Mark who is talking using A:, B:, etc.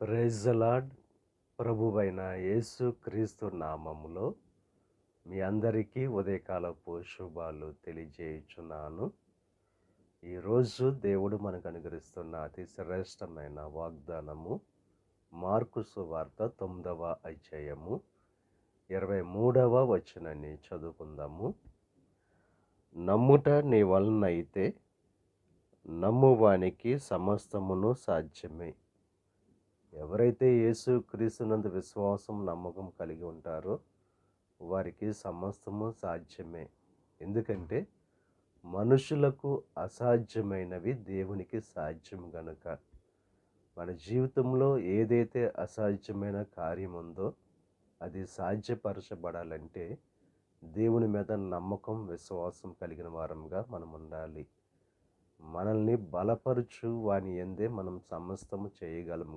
A: Praise the lord. ప్రభువైన యేసు క్రీస్తు నామములో మీ అందరికీ ఉదయకాలపు శుభాలు తెలియజేయుచున్నాను. ఈరోజు దేవుడు మనకు అనుగ్రహిస్తున్న అతి శ్రేష్టమైన వాగ్దానము మార్కు సువార్త 9వ అధ్యాయము 23వ వచనాన్ని చదువుకుందాము. నమ్ముట నీ వలనైతే నమ్మువానికి సమస్తమును సాధ్యమే. ఎవరైతే యేసు క్రీస్తునందు విశ్వాసం నమ్మకం కలిగి ఉంటారో వారికి సమస్తము సాధ్యమే. ఎందుకంటే మనుషులకు అసాధ్యమైనవి దేవునికి సాధ్యం గనుక మన జీవితంలో ఏదైతే అసాధ్యమైన కార్యం ఉందో అది సాధ్యపరచబడాలంటే దేవుని మీద నమ్మకం విశ్వాసం కలిగిన వారంగా మనం ఉండాలి. మనల్ని బలపరచు వాని యందే మనం సమస్తము చేయగలం.